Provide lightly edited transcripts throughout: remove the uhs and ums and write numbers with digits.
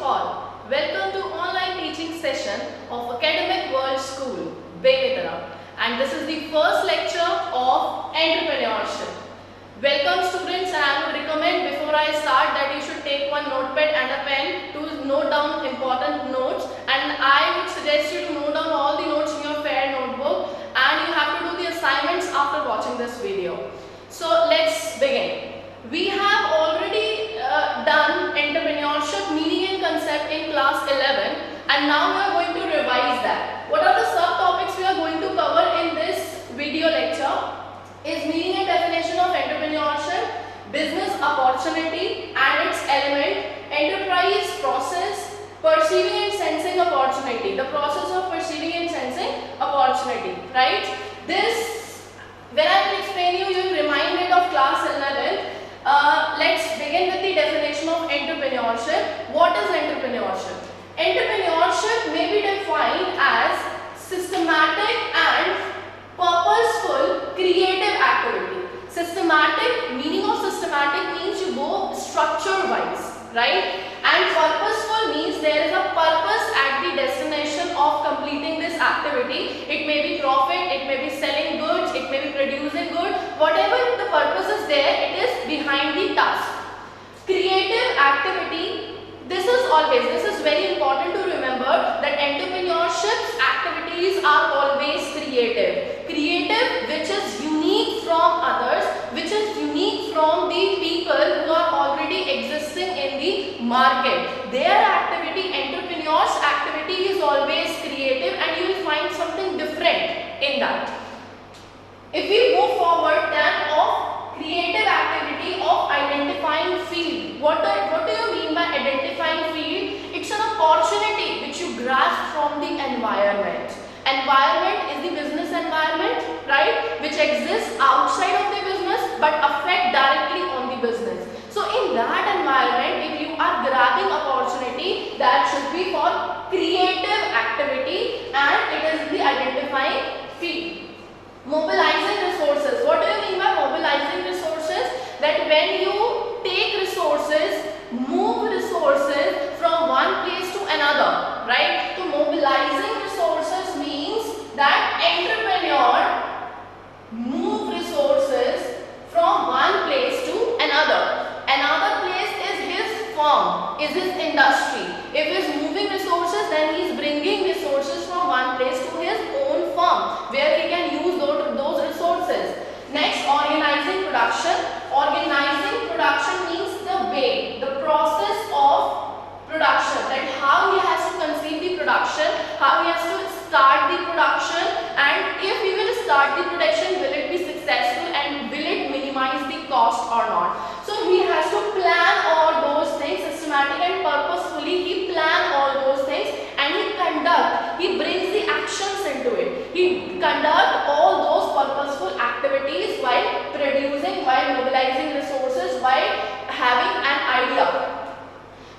all. Welcome to online teaching session of Academic World School, Bemetara. And this is the first lecture of entrepreneurship. Welcome students. I would recommend before I start that you should take one notepad and a pen to note down important notes. And I would suggest you to note down all the notes in your fair notebook. And you have to do the assignments after watching this video. So let's begin. We have already done entrepreneurship meaning and concept in class 11, and now we are going to revise that. What are the subtopics we are going to cover in this video lecture is meaning and definition of entrepreneurship, business opportunity and its element, enterprise process, perceiving and sensing opportunity, the process of perceiving and sensing opportunity, right? This, when I will explain you will remind it of class 11. Let's begin with the definition of entrepreneurship. What is entrepreneurship? Entrepreneurship may be defined as systematic and purposeful creative activity. Systematic, meaning of systematic means you go structure wise, right? And purposeful means there is a purpose at the destination of completing this activity. It may be profit, it may be selling goods, it may be producing goods. Whatever the purpose is there, it is behind the task. Creative activity, this is very important to remember that entrepreneurship's activities are always creative. Creative which is unique from others, which is unique from the people who are already existing in the market. Their activity, entrepreneur's activity is always creative, and you will find something different in that. If we move forward then of creative activity of identifying field. What do you mean by identifying field? It's an opportunity which you grasp from the environment. Environment is the business environment, right? Which exists outside of the business but affect directly on the business. So in that environment, if you are grabbing opportunity, that should be for creative activity and it is the identifying field. Mobilizing resources. What do you mean by mobilizing resources? That when you take resources, move resources from one place to another, right? So mobilizing resources means that entrepreneur move resources from one place to another. Another place is his firm, is his industry. If he is moving resources, then he is bringing resources from one place to his own firm where he can use those resources. Next, organizing production. Organizing production means the way, the process of production, that how he has to conceive the production, how he has to start the production, and if he will start the production, will it be successful and will it minimize the cost or not. So he has to plan all those things systematically and purposefully. He plan all those things and he brings the actions into it. He conduct all those purposeful activities while producing, while mobilizing resources, while having an idea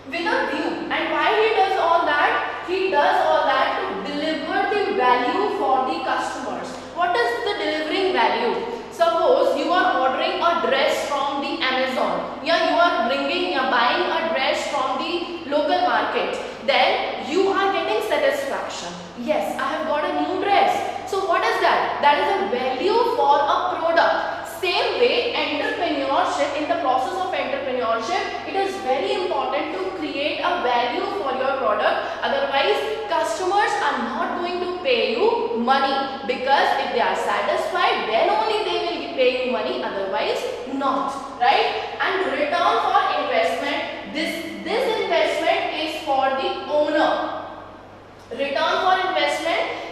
with a view. And why he does all that? He does all that to deliver the value for the customers. What is the delivering value? Suppose you are ordering a dress from the Amazon. Yeah, you are buying a dress from the local market. Then you are getting satisfaction. Yes, I have got a new dress. So what is that? That is a value for a product. Same way, entrepreneurship, in the process of entrepreneurship, it is very important to create a value for your product. Otherwise, customers are not going to pay you money, because if they are satisfied, then only they will pay you money, otherwise not, right? And return for investment, this investment is for the owner. Return for investment,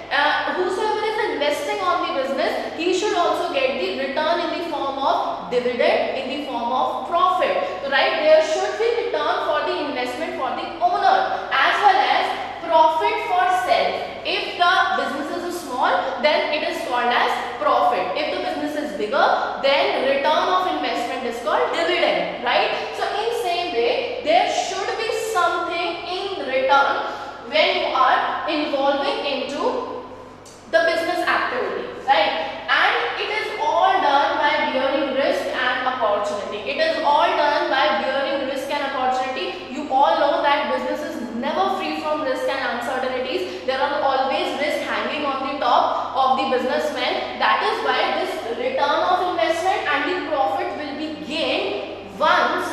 whosoever is investing on the business, he should also get the return in the form of dividend, in the form of profit. So, right, there should be return for the investment for the owner, as well as profit for self. If the business is small, then it is called as profit. If the business is bigger, then return of investment is called dividend, right? So in same way, there should be something in return when you are involving into the business activity, right? And it is all done by bearing risk and opportunity. businessman. That is why this return of investment and the profit will be gained once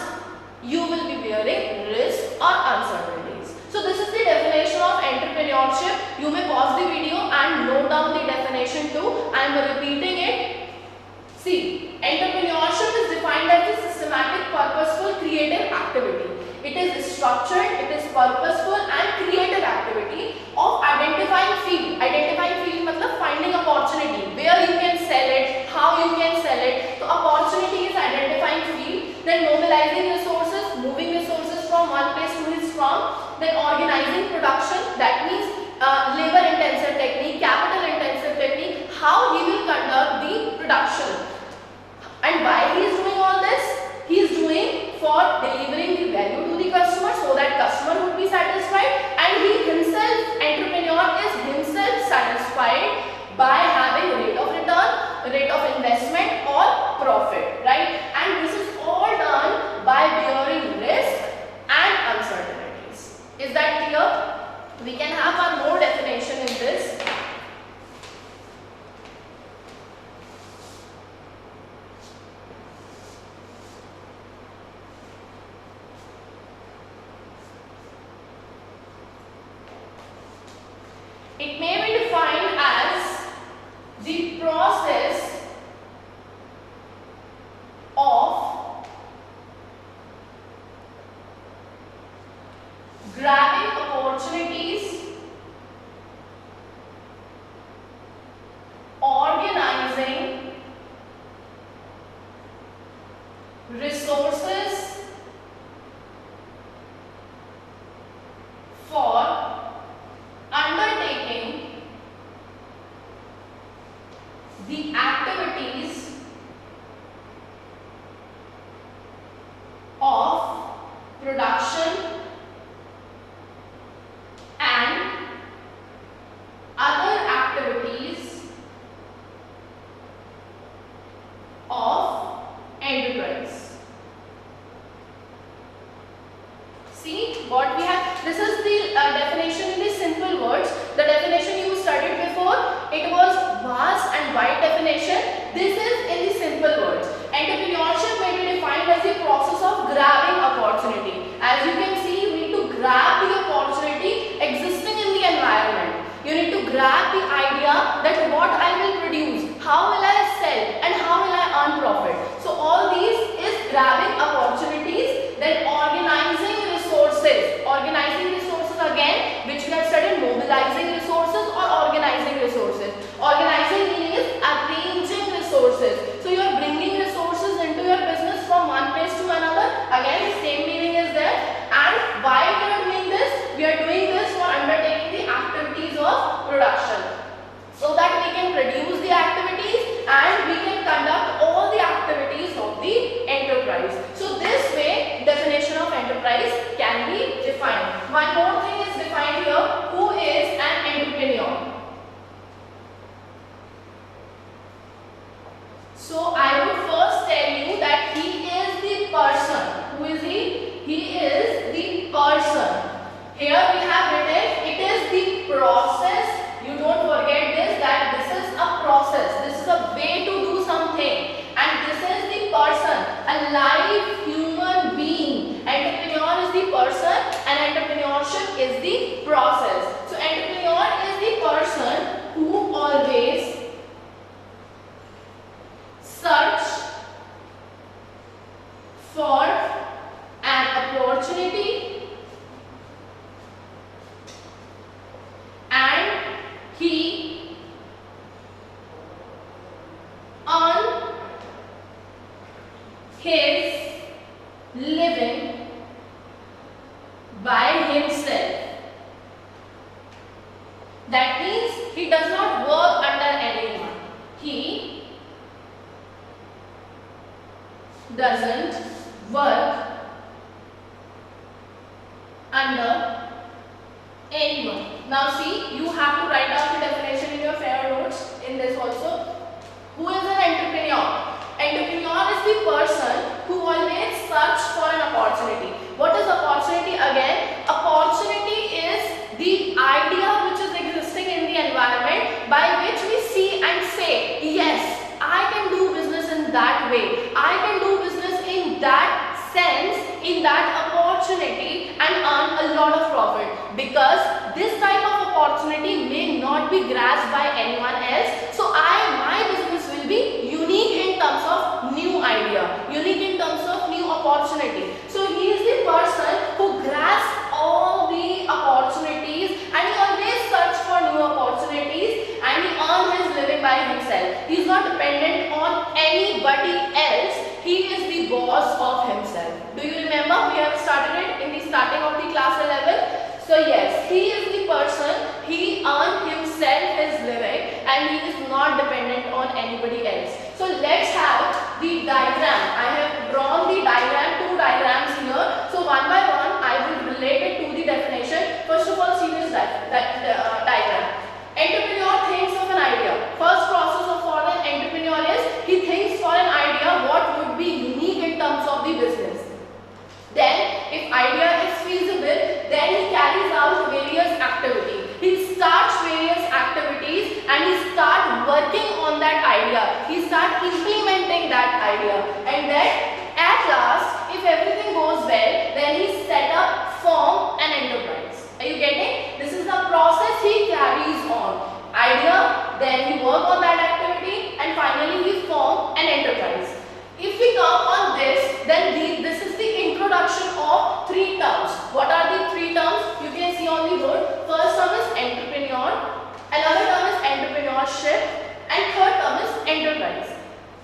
you will be bearing risk or uncertainties. So this is the definition of entrepreneurship. You may pause the video and note down the definition too. I am repeating it. See, entrepreneurship is defined as a systematic, purposeful, creative activity. It is structured, it is purposeful and creative activity of identifying field. Identifying field means finding opportunity, where you can sell it, how you can sell it. So opportunity is identifying field, then mobilizing resources, moving resources from one place to his firm, then organizing production, that means labor intensive technique, capital intensive technique, how he will conduct the production. And why he is doing all this? He is doing for delivering the value to the customer so that customer would be satisfied, and he himself, entrepreneur, is himself satisfied by having rate of return, rate of investment or profit, right? And this is all done by bearing risk and uncertainties. Is that clear? We can have one more definition in this. It may be defined as the process of grabbing opportunities, organizing resources for undertaking the activities of production and other activities of enterprise. See what we have. This is the definition in the simple words. The definition you studied before, it was vast and wide definition. This is in the simple words. Entrepreneurship may be defined as the process of grabbing opportunity. As you can see, you need to grab the opportunity existing in the environment. You need to grab the idea that what I will produce, how will I sell, and how will I earn profit. So all these is grabbing opportunities, then organizing resources. Organizing resources again, which we have studied, mobilizing resources or organizing resources. Organizing meaning is arranging resources. So you are bringing resources into your business from one place to another. Again, the same meaning is there. And why we are doing this? We are doing this for undertaking the activities of production, so that we can produce the activities and we can conduct all the activities of the enterprise. So this way, definition of enterprise can be defined. One more thing is defined here. Who is an entrepreneur? So I would first tell you that he is the person. Who is he? He is the person. Here we have written, it is the process. You don't forget this, that this is a process. This is a way to do something. And this is the person, a live human being. Entrepreneur is the person and entrepreneurship is the process. So entrepreneur is the person who always search for an opportunity and he earn his living by himself. That means he does not work under anyone. He doesn't work under anyone. Now see, you have to write down the definition in your fair notes in this also. Who is an entrepreneur? Entrepreneur is the person who always search for an opportunity. What is opportunity again? Opportunity is the idea which is existing in the environment by which we see and in that opportunity and earn a lot of profit, because this type of opportunity may not be grasped by anyone else. So my business will be unique in terms of new idea, unique in terms of new opportunity. So he is the person who grasps all the opportunities and he always search for new opportunities and he earns his living by himself. He is not dependent on anybody else. He is the boss of himself. Do you remember we have started it in the starting of the class 11? So yes, he is the person, he earns himself his living and he is not dependent on anybody else. So let's have the diagram. I have drawn the diagram, two diagrams here. So one by one I will relate it to the definition. First of all, see this diagram. Entrepreneur thinks of an idea. First process of for an entrepreneur is he thinks for an idea what would be unique in terms of the business. Then if idea is feasible, then he carries out various activities. He starts various activities and he starts working on that idea. He starts implementing that idea. And then at last, if everything goes well, then he set up, form an enterprise. Are you getting? This is the process he carries on. Idea, then he work on that activity and finally he form an enterprise. If we come on this, then this is the introduction of three terms. What are the three terms? You can see on the board. First term is entrepreneur, another term is entrepreneurship, and third term is enterprise.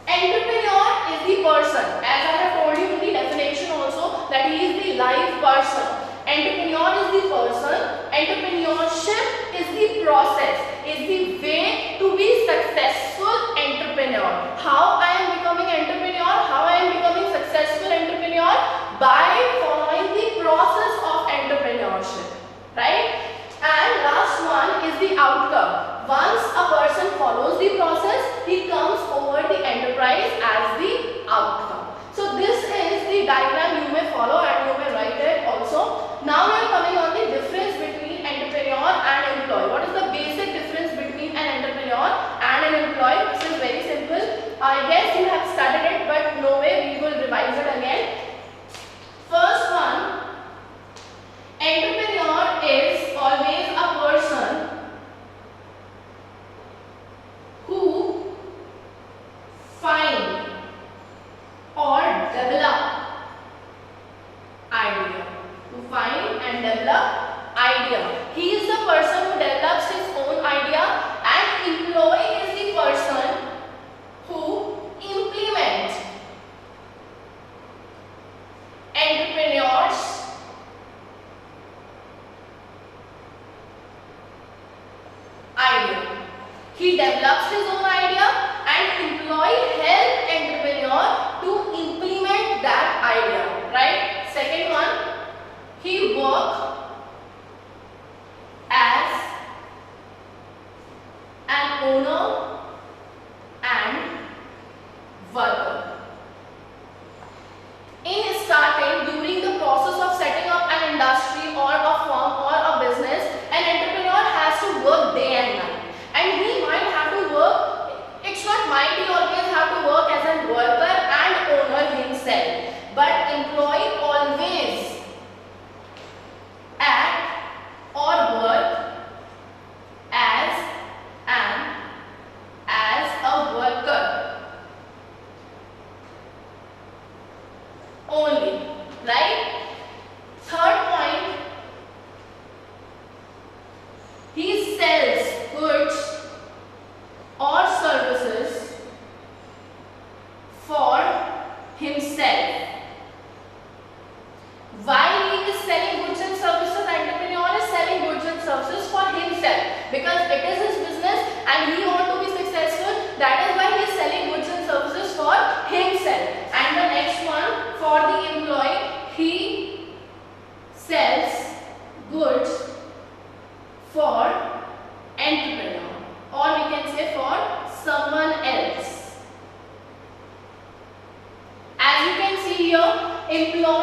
Entrepreneur is the person, as I have told you in the definition also, that he is the live person. Entrepreneur is the person, entrepreneurship is the process, is the way to be successful entrepreneur. How I am becoming entrepreneur, how I am becoming successful entrepreneur? By following the process of entrepreneurship, right? And last one is the outcome. Once a person follows the process, he comes over the enterprise as the outcome. So this is the diagram you may follow and you may write it also. Now we are coming on the difference between entrepreneur and employee. What is the basic difference between an entrepreneur and an employee? This is very simple. I guess you have studied it, but no way, we will revise it again. First one, entrepreneur is always a person who find or develop idea. To find and develop idea. He is the person who develops his own idea, and employee is the person who implements entrepreneurs idea. He develops his own idea and employee help entrepreneur to implement that idea, right? Second one, he work as an owner and worker. In starting, during the process of setting up an industry or a firm or a business, an entrepreneur has to work day and night. And he might have to work, it's not might, he always have to work as a worker and owner himself. But employee always act or work as a worker only, right? Third point, he sells goods or services for himself. While he is selling goods and services, the entrepreneur is selling goods and services for himself, because it is his business and he wants to be successful. That is why he is selling goods and services for himself. And the next one, for the employee, he sells goods for entrepreneur, or we can say for someone else. As you can see here, entrepreneur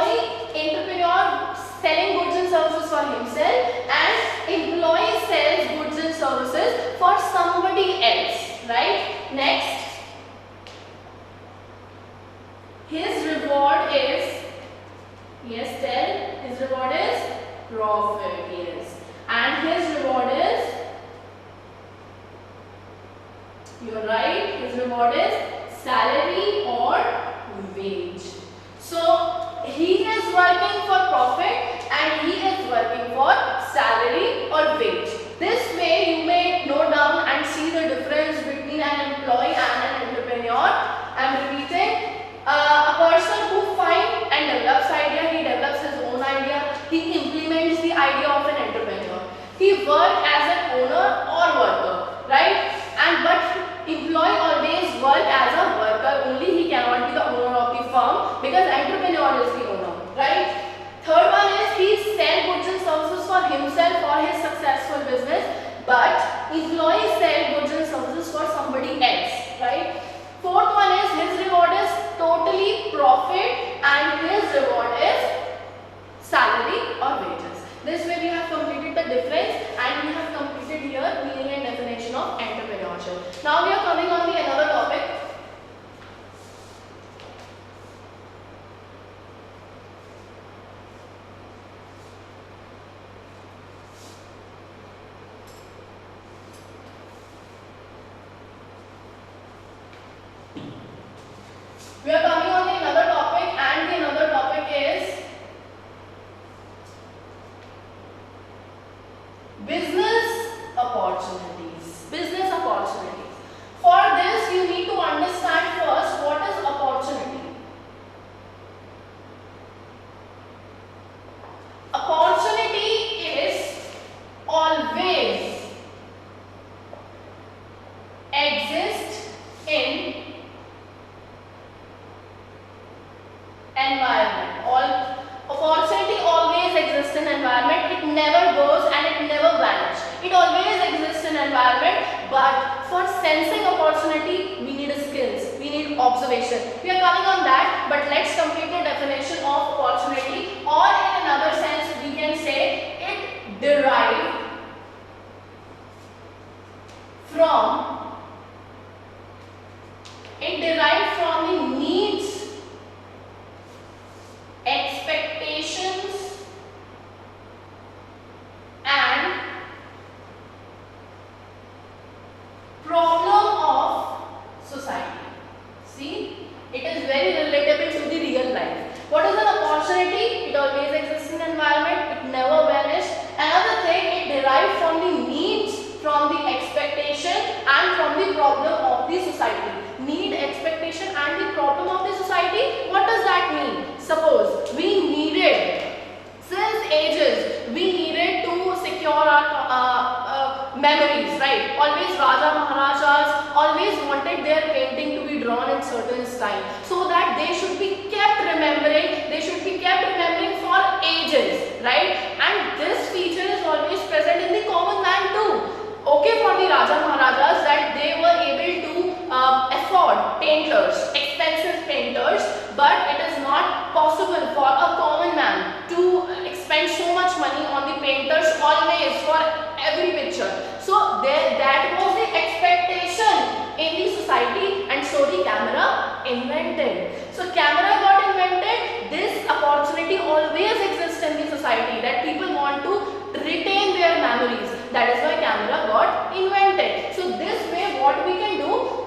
selling goods and services for himself, and employee sells goods and services for somebody else, right? Next, his reward is Yes, tell. His reward is profit. Yes. And his reward is, you're right, his reward is salary or wage. So he is working for profit and he is working for salary or wage. This way you may note down and see the difference between an employee and an entrepreneur. I am repeating. A person who finds and develops idea, he develops his own idea, he implements the idea of an entrepreneur. He works as an owner or worker, right? And but employee always work as a worker only, he cannot be the owner of the firm because entrepreneur is the owner, right? Third one is he sells goods and services for himself for his successful business, but employees sell goods and services for somebody else, right? Fourth one is his reward is totally profit and his reward is salary or wages. This way we have completed the difference and we have completed here meaning and definition of entrepreneurship. Now we are coming on the another topic. We are coming on the another topic and the another topic is business opportunities. Business opportunities. For this you need to understand first what is opportunity. Opportunity is always exist in environment. Opportunity always exists in environment. It never goes and it never vanishes. It always exists in environment, but for sensing opportunity we need skills, we need observation. We are coming on that, but let's complete the definition of opportunity, or in another sense we can say it derived from the needs, expectations and problem of society. See, it is very relatable to the real life. What is an opportunity? It always exists in environment, it never vanishes. Another thing, it derives from the needs, from the expectation and from the problem of the society. Need, expectation and the problem of the society. What does that mean? Suppose we needed, since ages, we needed to secure our memories, right? Always Raja Maharajas always wanted their painting to be drawn in certain style, so that they should be kept remembering, for ages, right? And this feature is always present in the common man too. Okay, for the Raja Maharajas that they were able to afford painters, expensive painters, but it is not possible for a common man to spend so much money on the painters always for every picture. So that was the expectation in the society, and so the camera invented. So camera got invented. This opportunity always exists in the society that people want to retain their memories. That is why camera got invented. So this way what we can do,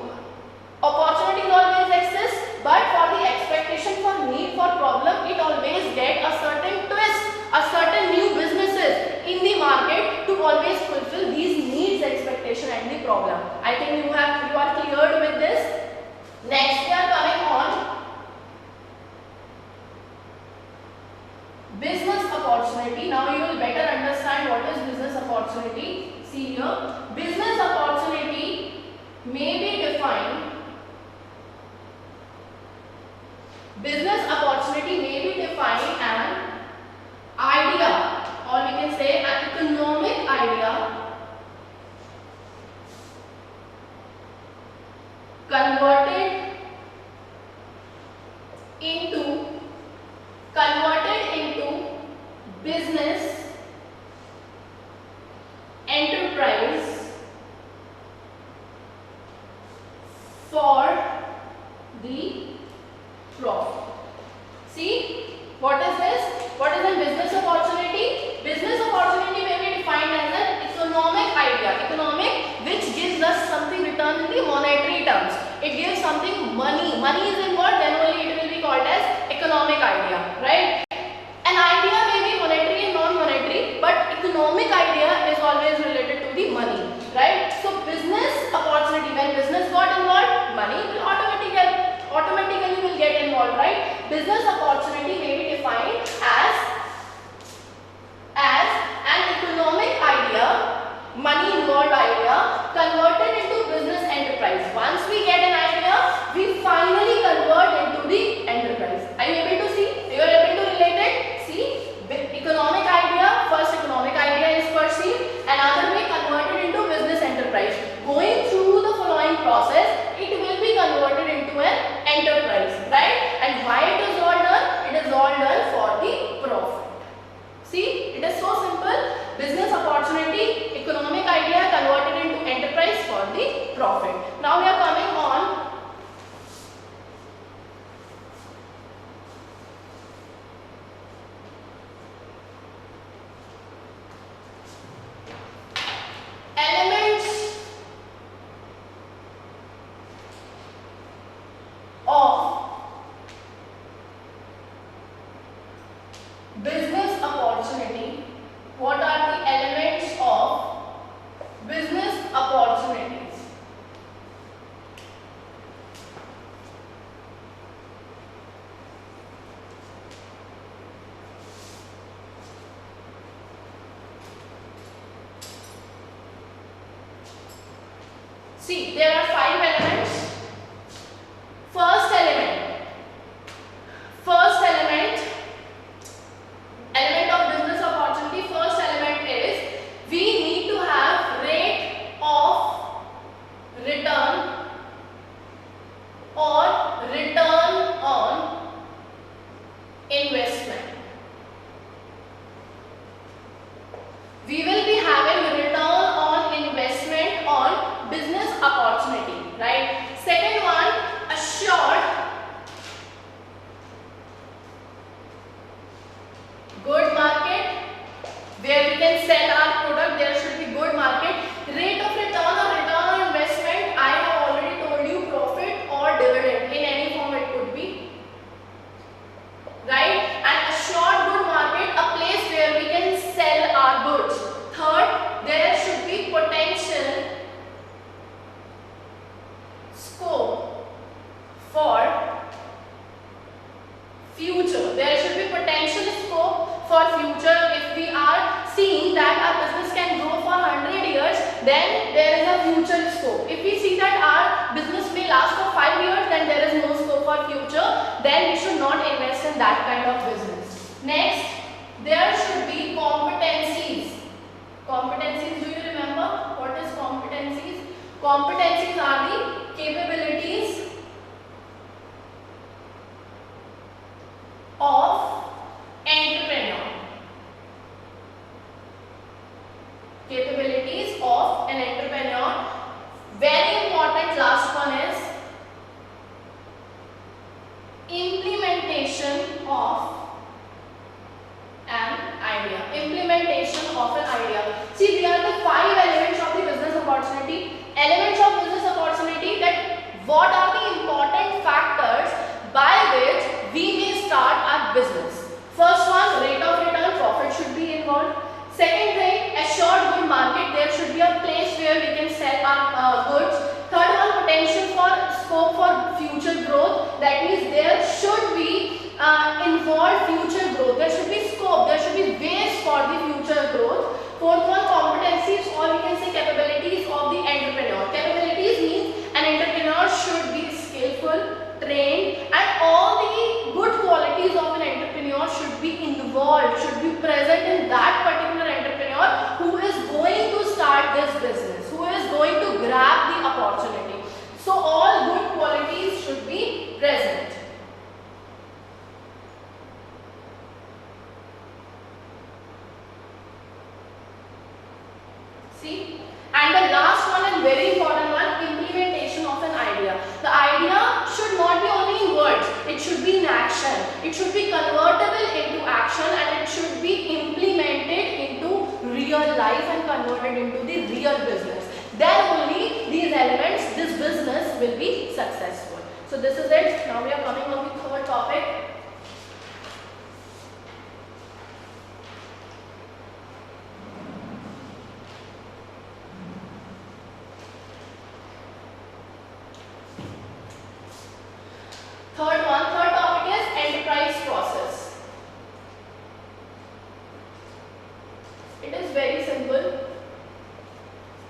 opportunities always exist, but for the expectation, for need, for problem, it always get a certain twist, a certain new businesses in the market to always fulfill these needs, expectation and the problem. I think you are cleared with this. Next we are coming on business opportunity. Now you will better understand what is business opportunity. See here, business opportunity may be defined. Business opportunity may be defined an idea, or we can say an economic idea converted into business, enterprise for the profit. See, what is this? It gives something money. Money is involved, then only it will be called as economic idea, right? An idea may be monetary and non-monetary, but economic idea is always related to the money, right? So business opportunity, when business got involved, money will automatically will get involved, right? Business opportunity may be defined as an economic idea, money involved idea converted into business enterprise. Once we get an idea, we finally convert into the enterprise. Are you able to see? You are able to relate it? See, economic idea, first economic idea is perceived, another way converted into business enterprise. Going through the following process, it will be converted into an enterprise, right? And why it is all done? It is all done for the profit. See, it is so simple. Business opportunity, economic idea converted into enterprise for the profit. Now we are coming on elements of business opportunity. What are the elements of business opportunities? See, there are 5 elements. First element of business opportunity, first element is we need to have rate of return or return on investment. We will be having return on investment on business opportunity, right? Second one, assured good market, where we can sell our product, there should be good market. Rate of return or return on investment, I have already told you, profit or dividend, in any form it could be, right? And assured good market, a place where we can sell our goods. Third, there should be potential scope for future. There should be potential scope for future. If we are seeing that our business can grow for 100 years, then there is a future scope. If we see that our business may last for 5 years, then there is no scope for future, then we should not invest in that kind of business. Next, there should be competencies. Competencies, do you remember what is competencies? Competencies are the capabilities of entrepreneur. Capabilities of an entrepreneur. Very important, last one is implementation of an idea. Implementation of an idea. See, these are the 5 elements of the business opportunity. Elements of business opportunity, that what are the important factors by which we may start our business. First one, rate of return, profit should be involved. Second thing, assured good market, there should be a place where we can sell our goods. Third one, potential for scope for future growth, that means there should be involved future growth. There should be scope, there should be ways for the future growth. Fourth one, competencies, or we can say capabilities of the entrepreneur. Capabilities means an entrepreneur should be skillful, trained, and all the good qualities of an entrepreneur should be involved, should be present in that particular entrepreneur who is going to start this business, who is going to grab the opportunity. So all good qualities should be present. See, and the last one and very important one, implementation of an idea. The idea should not be only in words, it should be in action. It should be convertible into action, and it should be implemented into real life and converted into the real business. Then only these elements, this business will be successful. So this is it. Now we are coming on the third topic. Third topic is enterprise process. It is very simple.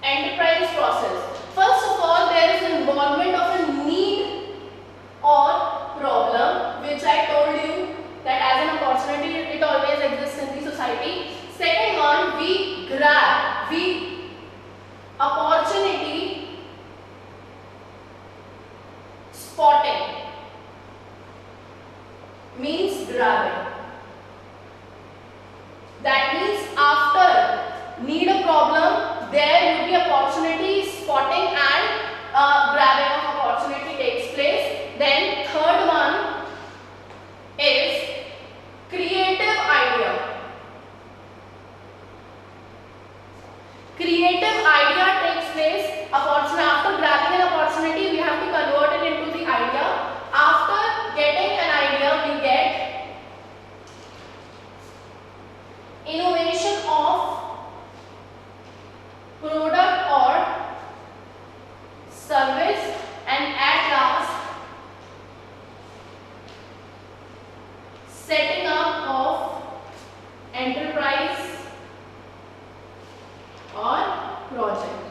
Enterprise process. First of all, there is involvement of a need or problem, which I told you that as an opportunity it always exists in the society. Second one, we grab, opportunity spotting means grabbing. That means after need a problem, there will be opportunity spotting and grabbing of opportunity takes place. Then third one is creative idea. Creative idea takes place. After grabbing an opportunity, we have to convert it into the idea. After getting an idea, we get innovation of product or service, and at last setting up of enterprise or project.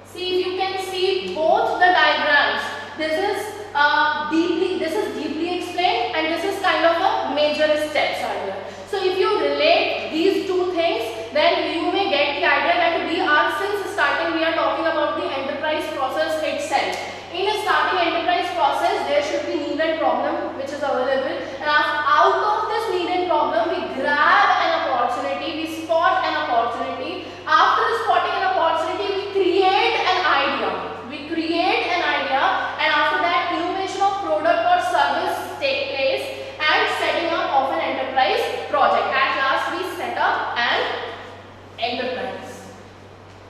See, if you can see both the diagrams, this is deeply explained and this is kind of a major steps are here. So if you relate these two things, then you may get the idea that since starting we are talking about the enterprise process itself. In a starting enterprise process, there should be need and problem which is available, and out of this need and problem, we grab an opportunity, we spot an opportunity. After spotting an opportunity, we create an idea. And after that, innovation of product or service take place and setting up of an enterprise project. At last, we set up an enterprise.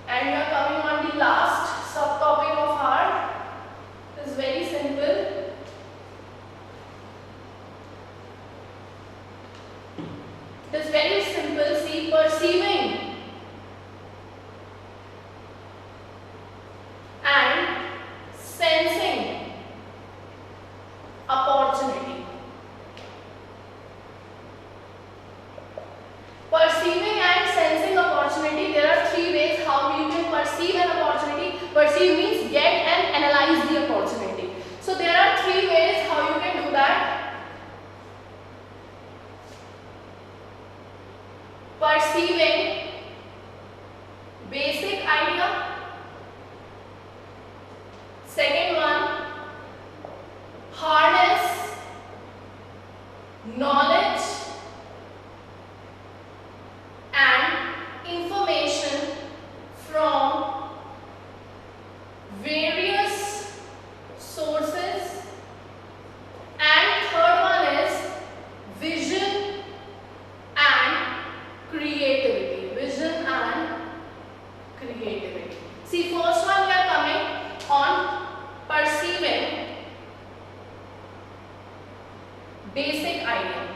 And we are coming on the last subtopic of our. It is very simple. It is very simple. See, perceiving and sensing opportunity. Perceiving and sensing opportunity, there are three ways how you can perceive an opportunity. Perceive means get and analyze the opportunity. So there are three ways how you can do that. Perceiving basic idea. Second one, harness knowledge and information from various sources. And third one is vision and creativity. See, first one we are coming on perceiving basic idea.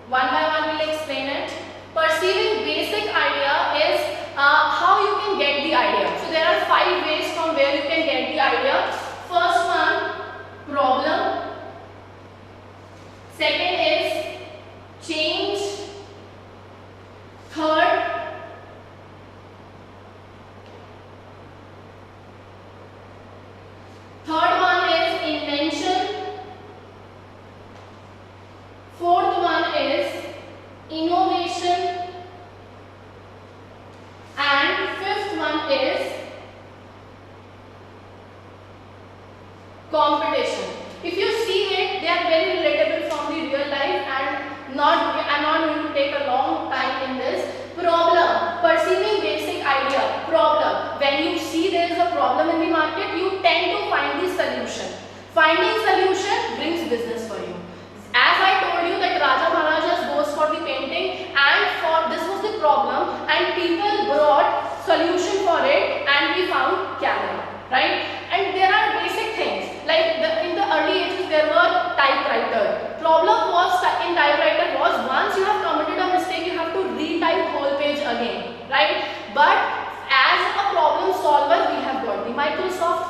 One by one we'll explain it. Perceiving basic idea is how you can get the idea. So there are 5 ways from where you can get the idea. First one, problem. Second is change. Third one is invention. Fourth one is innovation. And fifth one is competition. If you see it, they are very relatable from the real life, and I'm not going to take a long time in this. Problem, perceiving basic idea. Problem, when you see there is a problem in the market, you tend to find the solution. Finding solution brings business for you. As I told you that Raja Maharajas goes for the painting, and for this was the problem, and people brought solution for it, and we found camera, right? And there are basic things.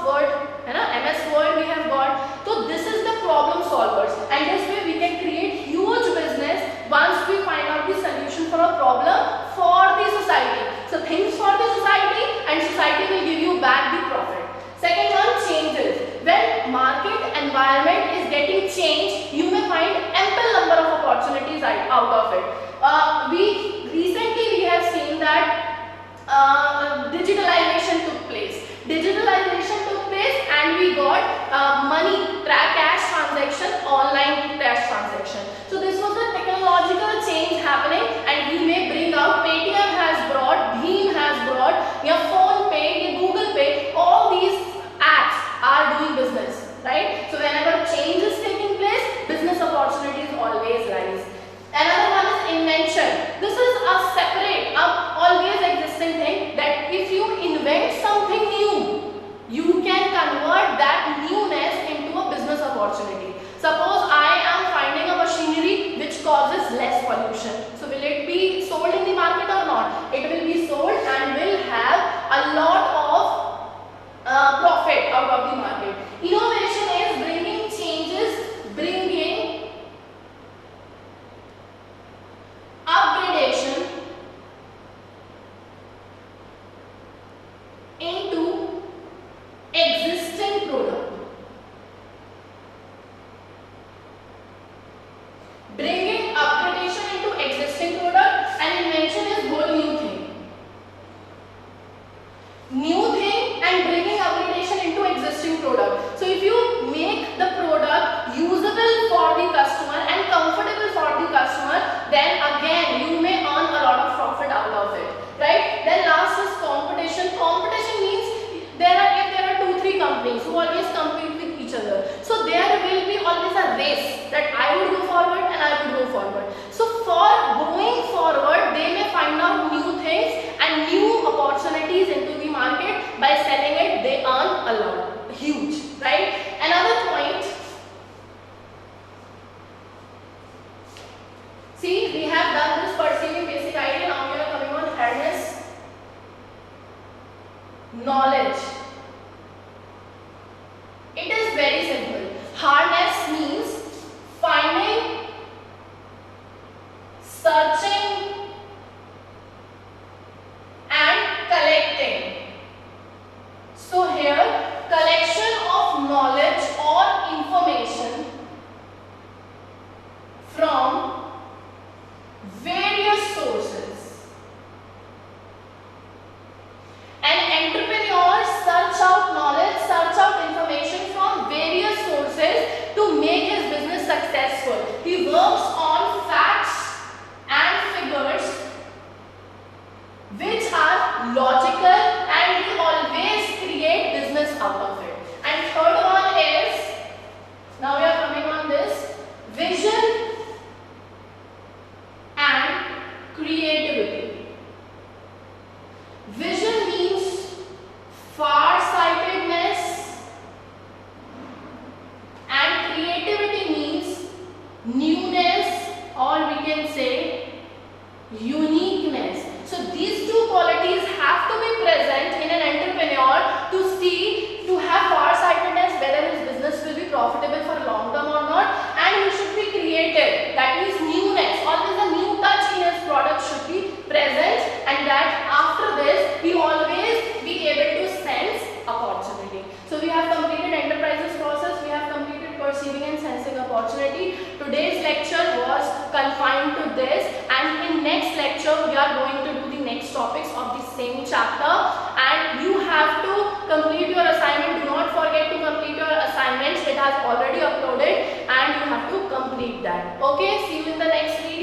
Word, है ना, MS Word we have got. So this is the problem solvers, and this way we can create huge business once we find out the solution for a problem for the society. So things for the society, and society will give you back the profit. Second one, changes. When market environment is getting changed, you may find ample number of opportunities out of it. We have seen that digitalization took place. And we got money, cash transaction, online cash transaction. So this was the technological change happening, and we may bring out Paytm has brought, Bheem has brought, your Phone Pay, your Google Pay, all these apps are doing business, right? So whenever change is taking place, business opportunities always rise. Another one is invention. This is a separate, always existing thing, that if you invent something new, you can convert that newness into a business opportunity. Suppose I am finding a machinery which causes less pollution. So will it be sold in the market or not? It will be sold and will have a lot of profit out of the market. Innovation is bringing changes, bringing upgradation into existing product. Bringing upgradation into existing product, and invention is whole new thing. New thing and bringing upgradation into existing product. So if you make the product usable for the customer and comfortable for the customer, then again you may earn a lot of profit out of it, right? Then last is competition. Competition means if there are 2-3 companies who always compete with each other. So there will be always a race that I would go forward and I would go forward. So for going forward, they may find out new things and new opportunities into the market. By selling it, they earn a lot, huge, right? Another point. See, we have done this perceiving basic idea. Now we are coming on harness knowledge. It is very simple. Harness means finding, searching, and collecting. So here, collection of knowledge or information from various sources. An entrepreneur search out knowledge, search out information from various sources to make his business successful. He works on facts and figures which are logical, and he always create business out of it. And third one is, now we are coming on this, vision and creativity. Vision means far-sightedness, and creativity means newness, or we can say uniqueness. So these two qualities have to be present in an entrepreneur to have far-sightedness, whether his business will be profitable for long term or not, and he should be creative. That means newness, always a new touch in his product should be present, and that after this we always be able to sense opportunity. So we have completed enterprises process, we have completed perceiving and sensing opportunity. Today's lecture was confined to this, and in next lecture we are going to do the next topics of the same chapter, and you have to complete your assignment. Do not forget to complete your assignments. It has already uploaded and you have to complete that. Okay, see you in the next video.